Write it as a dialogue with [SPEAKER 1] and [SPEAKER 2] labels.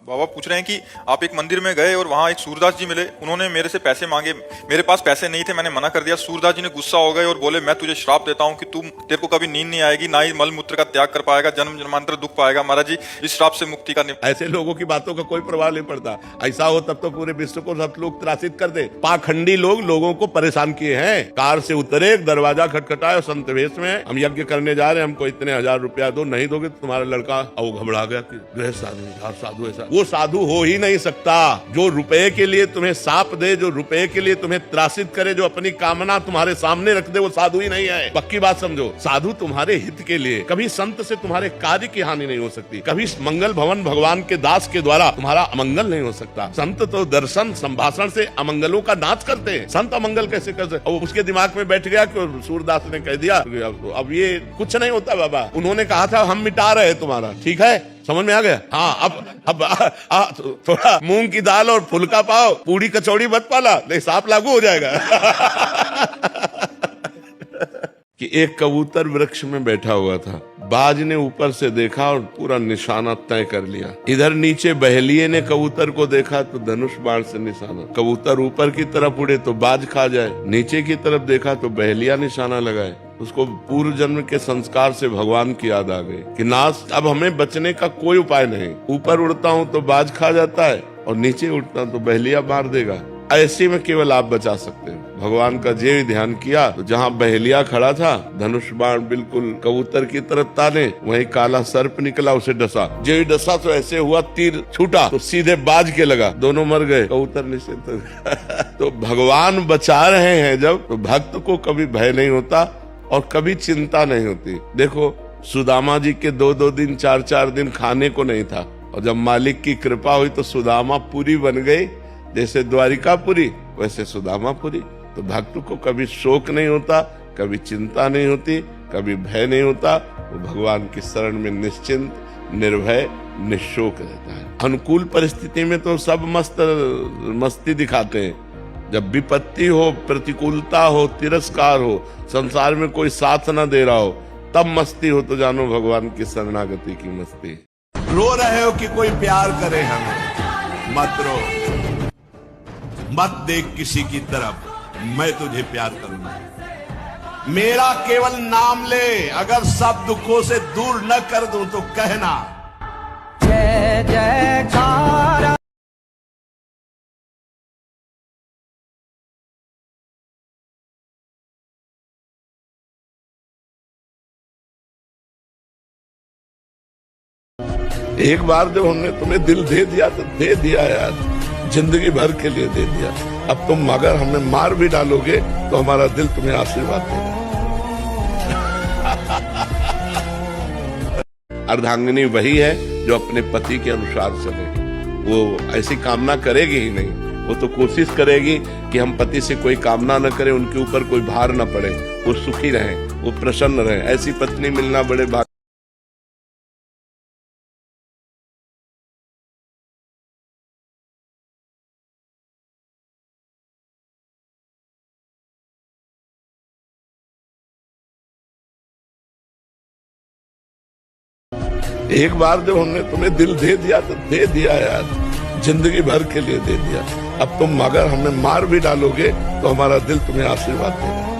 [SPEAKER 1] बाबा पूछ रहे हैं कि आप एक मंदिर में गए और वहाँ एक सूरदास जी मिले, उन्होंने मेरे से पैसे मांगे, मेरे पास पैसे नहीं थे, मैंने मना कर दिया। सूरदास जी ने गुस्सा हो गए और बोले मैं तुझे श्राप देता हूँ कि तेरे को कभी नींद नहीं आएगी, ना ही मल मूत्र का त्याग कर पाएगा, जन्म जन्मांतर दुख पाएगा। महाराज जी इस श्राप से मुक्ति का
[SPEAKER 2] ऐसे लोगों की बातों का कोई प्रभाव नहीं पड़ता। ऐसा हो तब तो पूरे विश्व को सब लोग त्रासित कर दे। पाखंडी लोग लोगों को परेशान किए हैं। कार से उतरे, दरवाजा खटखटाया, संत वेश में हम यज्ञ करने जा रहे हैं, हमको इतने 1000 रुपया दो, नहीं दोगे तो तुम्हारा लड़का, वो घबरा गया कि गृह साधु ऐसा। वो साधु हो ही नहीं सकता जो रुपए के लिए तुम्हें साप दे, जो रुपए के लिए तुम्हें त्रासित करे, जो अपनी कामना तुम्हारे सामने रख दे, वो साधु ही नहीं है। पक्की बात समझो। साधु तुम्हारे हित के लिए, कभी संत से तुम्हारे कार्य की हानि नहीं हो सकती, कभी मंगल भवन भगवान के दास के द्वारा तुम्हारा अमंगल नहीं हो सकता। संत तो दर्शन संभाषण से अमंगलों का नाश करते हैं, संत अमंगल कैसे कर सकते? उसके दिमाग में बैठ गया कि सूरदास ने कह दिया अब ये कुछ नहीं होता बाबा, उन्होंने कहा था हम मिटा रहे तुम्हारा, ठीक है, समझ में आ गया? हाँ, अब थोड़ा मूंग की दाल और फुल्का पाओ, पूड़ी कचौड़ी मत पाला, नहीं सांप लागू हो जाएगा। कि एक कबूतर वृक्ष में बैठा हुआ था, बाज ने ऊपर से देखा और पूरा निशाना तय कर लिया। इधर नीचे बहेलिये ने कबूतर को देखा तो धनुष बाण से निशाना, कबूतर ऊपर की तरफ उड़े तो बाज खा जाए, नीचे की तरफ देखा तो बहेलिया निशाना लगाए। उसको पूर्व जन्म के संस्कार से भगवान की याद आ गई कि नाश, अब हमें बचने का कोई उपाय नहीं। ऊपर उड़ता हूँ तो बाज खा जाता है और नीचे उड़ता हूँ तो बहेलिया मार देगा। ऐसे में केवल आप बचा सकते हैं। भगवान का जे ध्यान किया तो जहाँ बहेलिया खड़ा था, धनुष बाण बिल्कुल कबूतर की तरफ ताने, वहीं काला सर्प निकला, उसे डसा। जे डसा तो ऐसे हुआ, तीर छूटा तो सीधे बाज के लगा, दोनों मर गए, कबूतर निश्चित। तो भगवान बचा रहे हैं जब, तो भक्त को कभी भय नहीं होता और कभी चिंता नहीं होती। देखो सुदामा जी के 2-2 दिन 4-4 दिन खाने को नहीं था, और जब मालिक की कृपा हुई तो सुदामा पुरी बन गई। जैसे द्वारिकापुरी वैसे सुदामापुरी। तो भक्त को कभी शोक नहीं होता, कभी चिंता नहीं होती, कभी भय नहीं होता। वो भगवान की शरण में निश्चिंत, निर्भय, निशोक रहता है। अनुकूल परिस्थिति में तो सब मस्ती दिखाते हैं। जब विपत्ति हो, प्रतिकूलता हो, तिरस्कार हो, संसार में कोई साथ न दे रहा हो, तब मस्ती हो तो जानो भगवान की शरणागति की मस्ती। रो रहे हो कि कोई प्यार करे हमें, मत रो, मत देख किसी की तरफ, मैं तुझे प्यार करूंगा। मेरा केवल नाम ले, अगर सब दुखों से दूर न कर दूं तो कहना जय जयकार। एक बार जब हमने तुम्हें दिल दे दिया तो दे दिया यार, जिंदगी भर के लिए दे दिया। अब तुम अगर हमें मार भी डालोगे तो हमारा दिल तुम्हें आशीर्वाद देगा। अर्धांगिनी वही है जो अपने पति के अनुसार चले। वो ऐसी कामना करेगी ही नहीं, वो तो कोशिश करेगी कि हम पति से कोई कामना न करें, उनके ऊपर कोई भार न पड़े, वो सुखी रहें, वो प्रसन्न रहें। ऐसी पत्नी मिलना बड़े भाग्य। एक बार जब हमने तुम्हें दिल दे दिया तो दे दिया यार, जिंदगी भर के लिए दे दिया। अब तुम अगर हमें मार भी डालोगे तो हमारा दिल तुम्हें आशीर्वाद देगा।